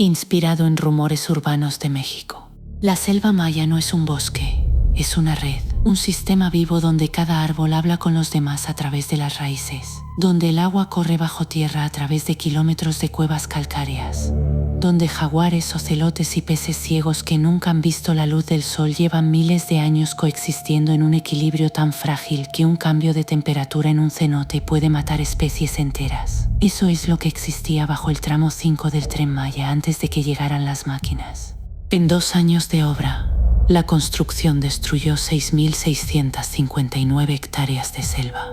inspirado en rumores urbanos de México. La selva maya no es un bosque, es una red, un sistema vivo donde cada árbol habla con los demás a través de las raíces, donde el agua corre bajo tierra a través de kilómetros de cuevas calcáreas, donde jaguares, ocelotes y peces ciegos que nunca han visto la luz del sol llevan miles de años coexistiendo en un equilibrio tan frágil que un cambio de temperatura en un cenote puede matar especies enteras. Eso es lo que existía bajo el tramo 5 del Tren Maya antes de que llegaran las máquinas. En 2 años de obra, la construcción destruyó 6.659 hectáreas de selva.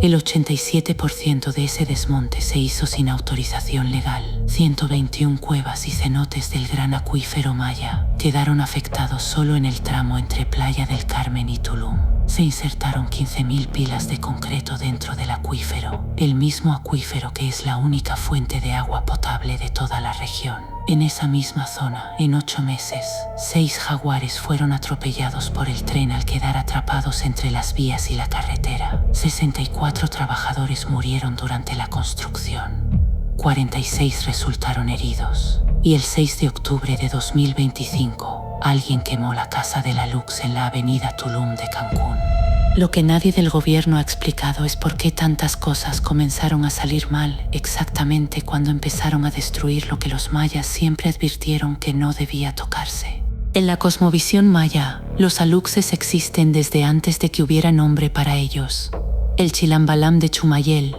El 87% de ese desmonte se hizo sin autorización legal. 121 cuevas y cenotes del gran acuífero maya quedaron afectados solo en el tramo entre Playa del Carmen y Tulum. Se insertaron 15.000 pilas de concreto dentro del acuífero, el mismo acuífero que es la única fuente de agua potable de toda la región. En esa misma zona, en 8 meses, 6 jaguares fueron atropellados por el tren al quedar atrapados entre las vías y la carretera. 64 trabajadores murieron durante la construcción. 46 resultaron heridos. Y el 6 de octubre de 2025, alguien quemó la casa de la Lux en la avenida Tulum de Cancún. Lo que nadie del gobierno ha explicado es por qué tantas cosas comenzaron a salir mal exactamente cuando empezaron a destruir lo que los mayas siempre advirtieron que no debía tocarse. En la cosmovisión maya, los aluxes existen desde antes de que hubiera nombre para ellos. El Chilambalam de Chumayel,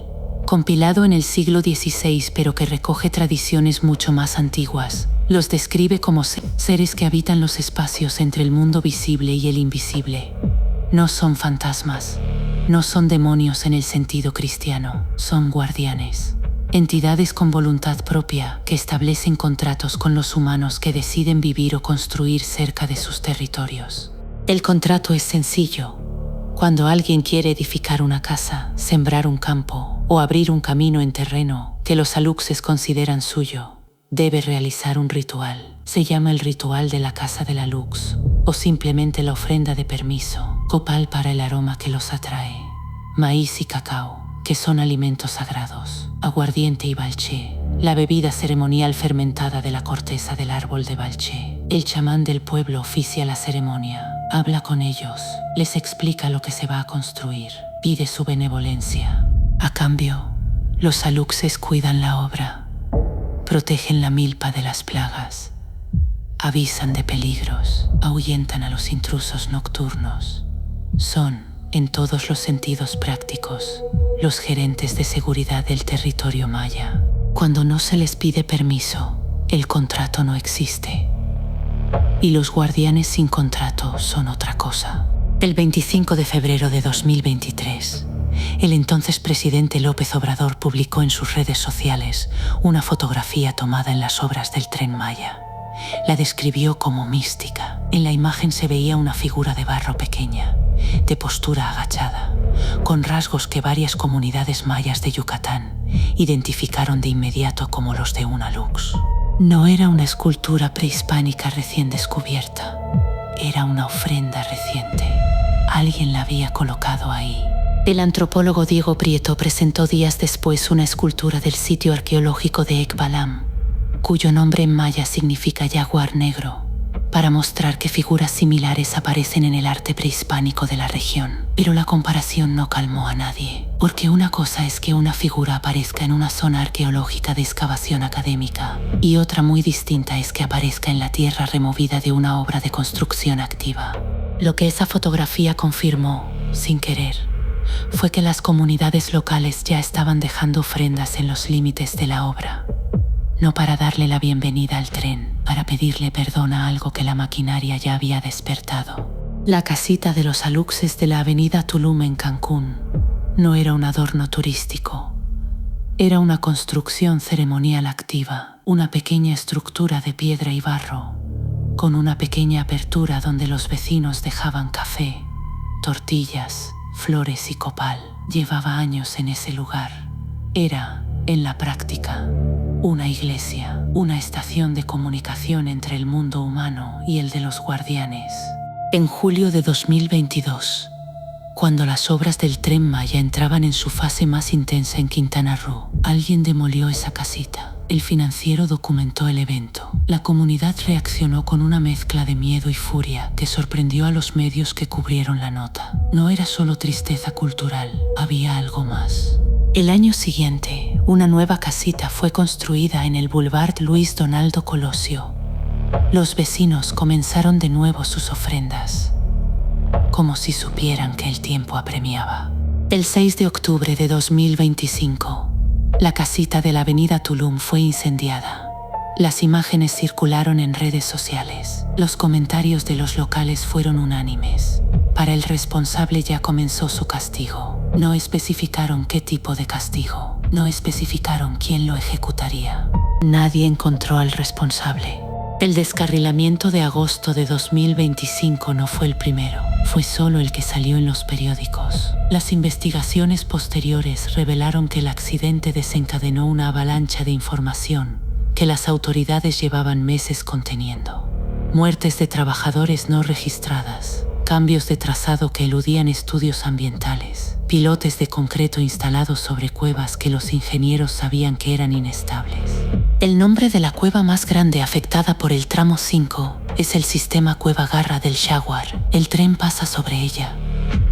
compilado en el siglo XVI pero que recoge tradiciones mucho más antiguas, los describe como seres que habitan los espacios entre el mundo visible y el invisible. No son fantasmas, no son demonios en el sentido cristiano, son guardianes. Entidades con voluntad propia que establecen contratos con los humanos que deciden vivir o construir cerca de sus territorios. El contrato es sencillo. Cuando alguien quiere edificar una casa, sembrar un campo o abrir un camino en terreno que los aluxes consideran suyo, debe realizar un ritual. Se llama el ritual de la casa de la Lux o simplemente la ofrenda de permiso. Copal para el aroma que los atrae. Maíz y cacao, que son alimentos sagrados. Aguardiente y balché, la bebida ceremonial fermentada de la corteza del árbol de balché. El chamán del pueblo oficia la ceremonia. Habla con ellos, les explica lo que se va a construir, pide su benevolencia. A cambio, los aluxes cuidan la obra, protegen la milpa de las plagas, avisan de peligros, ahuyentan a los intrusos nocturnos. Son, en todos los sentidos prácticos, los gerentes de seguridad del territorio maya. Cuando no se les pide permiso, el contrato no existe. Y los guardianes sin contrato son otra cosa. El 25 de febrero de 2023, el entonces presidente López Obrador publicó en sus redes sociales una fotografía tomada en las obras del Tren Maya. La describió como mística. En la imagen se veía una figura de barro pequeña, de postura agachada, con rasgos que varias comunidades mayas de Yucatán identificaron de inmediato como los de una Lux. No era una escultura prehispánica recién descubierta, era una ofrenda reciente. Alguien la había colocado ahí. El antropólogo Diego Prieto presentó días después una escultura del sitio arqueológico de Ekbalam, cuyo nombre en maya significa jaguar negro, para mostrar que figuras similares aparecen en el arte prehispánico de la región. Pero la comparación no calmó a nadie, porque una cosa es que una figura aparezca en una zona arqueológica de excavación académica, y otra muy distinta es que aparezca en la tierra removida de una obra de construcción activa. Lo que esa fotografía confirmó, sin querer, fue que las comunidades locales ya estaban dejando ofrendas en los límites de la obra. No para darle la bienvenida al tren, para pedirle perdón a algo que la maquinaria ya había despertado. La casita de los aluxes de la avenida Tulum en Cancún no era un adorno turístico. Era una construcción ceremonial activa, una pequeña estructura de piedra y barro, con una pequeña apertura donde los vecinos dejaban café, tortillas, flores y copal. Llevaba años en ese lugar. Era, en la práctica, una iglesia, una estación de comunicación entre el mundo humano y el de los guardianes. En julio de 2022, cuando las obras del Tren Maya entraban en su fase más intensa en Quintana Roo, alguien demolió esa casita. El Financiero documentó el evento. La comunidad reaccionó con una mezcla de miedo y furia que sorprendió a los medios que cubrieron la nota. No era solo tristeza cultural, había algo más. El año siguiente, una nueva casita fue construida en el Boulevard Luis Donaldo Colosio. Los vecinos comenzaron de nuevo sus ofrendas, como si supieran que el tiempo apremiaba. El 6 de octubre de 2025, la casita de la avenida Tulum fue incendiada. Las imágenes circularon en redes sociales. Los comentarios de los locales fueron unánimes. Para el responsable ya comenzó su castigo. No especificaron qué tipo de castigo. No especificaron quién lo ejecutaría. Nadie encontró al responsable. El descarrilamiento de agosto de 2025 no fue el primero. Fue solo el que salió en los periódicos. Las investigaciones posteriores revelaron que el accidente desencadenó una avalancha de información que las autoridades llevaban meses conteniendo. Muertes de trabajadores no registradas, cambios de trazado que eludían estudios ambientales, pilotes de concreto instalados sobre cuevas que los ingenieros sabían que eran inestables. El nombre de la cueva más grande afectada por el tramo 5 es el sistema Cueva Garra del Jaguar. El tren pasa sobre ella.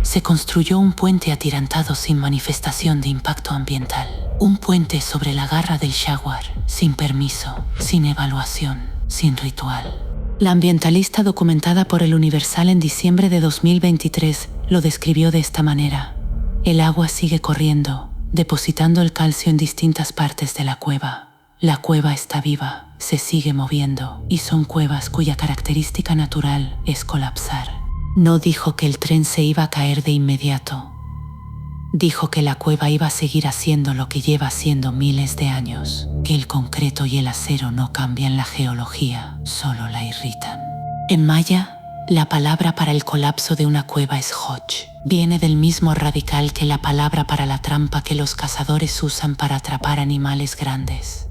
Se construyó un puente atirantado sin manifestación de impacto ambiental. Un puente sobre la Garra del Jaguar, sin permiso, sin evaluación, sin ritual. La ambientalista documentada por El Universal en diciembre de 2023 lo describió de esta manera. El agua sigue corriendo, depositando el calcio en distintas partes de la cueva. La cueva está viva, se sigue moviendo, y son cuevas cuya característica natural es colapsar. No dijo que el tren se iba a caer de inmediato. Dijo que la cueva iba a seguir haciendo lo que lleva haciendo miles de años, que el concreto y el acero no cambian la geología, solo la irritan. En maya, la palabra para el colapso de una cueva es hoch. Viene del mismo radical que la palabra para la trampa que los cazadores usan para atrapar animales grandes.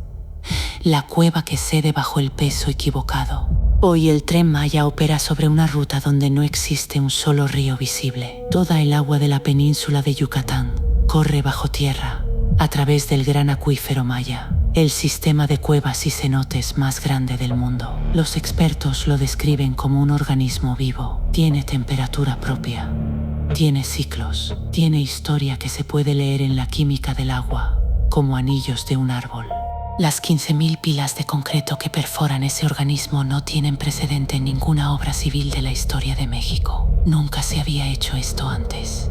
La cueva que cede bajo el peso equivocado. Hoy el Tren Maya opera sobre una ruta donde no existe un solo río visible. Toda el agua de la península de Yucatán corre bajo tierra, a través del gran acuífero Maya, el sistema de cuevas y cenotes más grande del mundo. Los expertos lo describen como un organismo vivo. Tiene temperatura propia, tiene ciclos, tiene historia que se puede leer en la química del agua, como anillos de un árbol. Las 15.000 pilas de concreto que perforan ese organismo no tienen precedente en ninguna obra civil de la historia de México. Nunca se había hecho esto antes.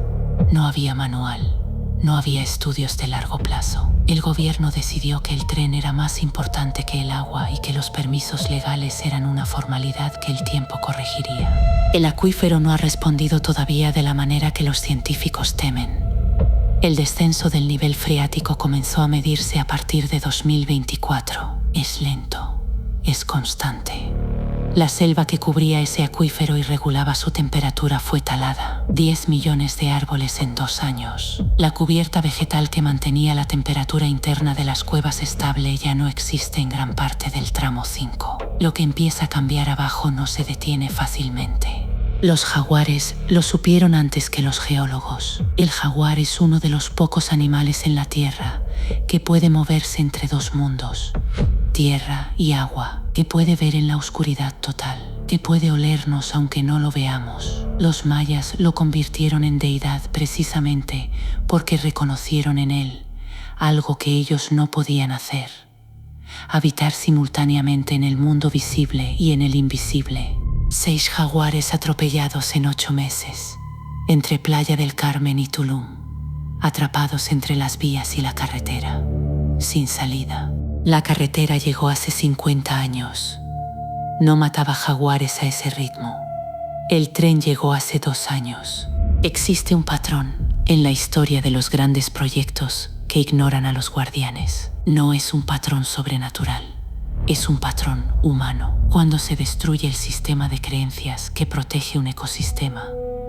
No había manual, no había estudios de largo plazo. El gobierno decidió que el tren era más importante que el agua y que los permisos legales eran una formalidad que el tiempo corregiría. El acuífero no ha respondido todavía de la manera que los científicos temen. El descenso del nivel freático comenzó a medirse a partir de 2024. Es lento, es constante. La selva que cubría ese acuífero y regulaba su temperatura fue talada. 10 millones de árboles en 2 años. La cubierta vegetal que mantenía la temperatura interna de las cuevas estable ya no existe en gran parte del tramo 5. Lo que empieza a cambiar abajo no se detiene fácilmente. Los jaguares lo supieron antes que los geólogos. El jaguar es uno de los pocos animales en la Tierra que puede moverse entre dos mundos, tierra y agua, que puede ver en la oscuridad total, que puede olernos aunque no lo veamos. Los mayas lo convirtieron en deidad precisamente porque reconocieron en él algo que ellos no podían hacer: habitar simultáneamente en el mundo visible y en el invisible. 6 jaguares atropellados en 8 meses, entre Playa del Carmen y Tulum, atrapados entre las vías y la carretera, sin salida. La carretera llegó hace 50 años. No mataba jaguares a ese ritmo. El tren llegó hace 2 años. Existe un patrón en la historia de los grandes proyectos que ignoran a los guardianes. No es un patrón sobrenatural. Es un patrón humano. Cuando se destruye el sistema de creencias que protege un ecosistema,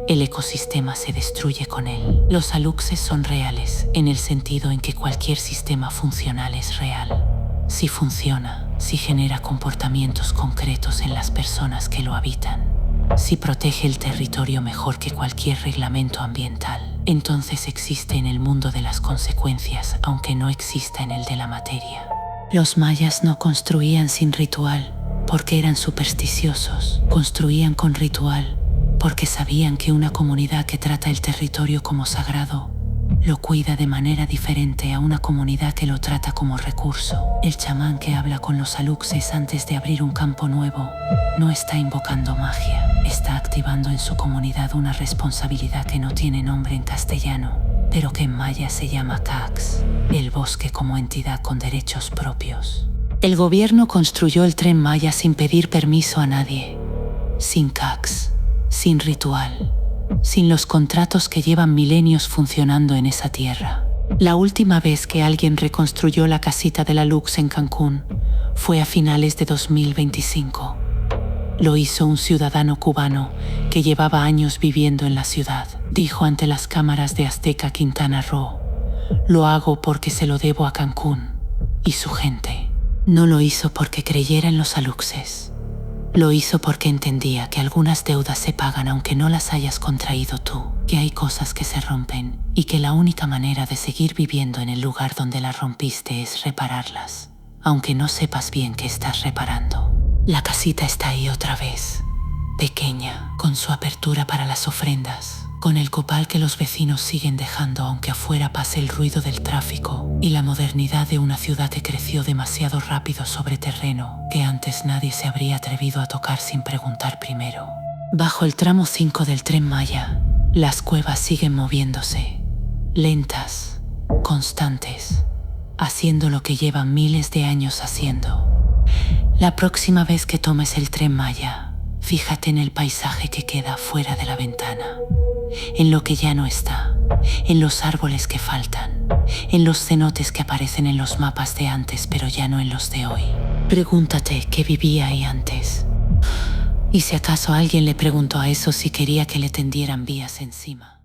el ecosistema se destruye con él. Los aluxes son reales en el sentido en que cualquier sistema funcional es real. Si funciona, si genera comportamientos concretos en las personas que lo habitan, si protege el territorio mejor que cualquier reglamento ambiental, entonces existe en el mundo de las consecuencias, aunque no exista en el de la materia. Los mayas no construían sin ritual porque eran supersticiosos. Construían con ritual porque sabían que una comunidad que trata el territorio como sagrado lo cuida de manera diferente a una comunidad que lo trata como recurso. El chamán que habla con los aluxes antes de abrir un campo nuevo no está invocando magia, está activando en su comunidad una responsabilidad que no tiene nombre en castellano, pero que en maya se llama Cax, el bosque como entidad con derechos propios. El gobierno construyó el Tren Maya sin pedir permiso a nadie, sin Cax, sin ritual, sin los contratos que llevan milenios funcionando en esa tierra. La última vez que alguien reconstruyó la casita de la Lux en Cancún fue a finales de 2025. Lo hizo un ciudadano cubano que llevaba años viviendo en la ciudad. Dijo ante las cámaras de Azteca Quintana Roo: "Lo hago porque se lo debo a Cancún y su gente". No lo hizo porque creyera en los aluxes. Lo hizo porque entendía que algunas deudas se pagan aunque no las hayas contraído tú, que hay cosas que se rompen y que la única manera de seguir viviendo en el lugar donde las rompiste es repararlas, aunque no sepas bien qué estás reparando. La casita está ahí otra vez, pequeña, con su apertura para las ofrendas, con el copal que los vecinos siguen dejando aunque afuera pase el ruido del tráfico y la modernidad de una ciudad que creció demasiado rápido sobre terreno que antes nadie se habría atrevido a tocar sin preguntar primero. Bajo el tramo 5 del Tren Maya, las cuevas siguen moviéndose, lentas, constantes, haciendo lo que llevan miles de años haciendo. La próxima vez que tomes el Tren Maya, fíjate en el paisaje que queda fuera de la ventana, en lo que ya no está, en los árboles que faltan, en los cenotes que aparecen en los mapas de antes pero ya no en los de hoy. Pregúntate qué vivía ahí antes. Y si acaso alguien le preguntó a eso si quería que le tendieran vías encima.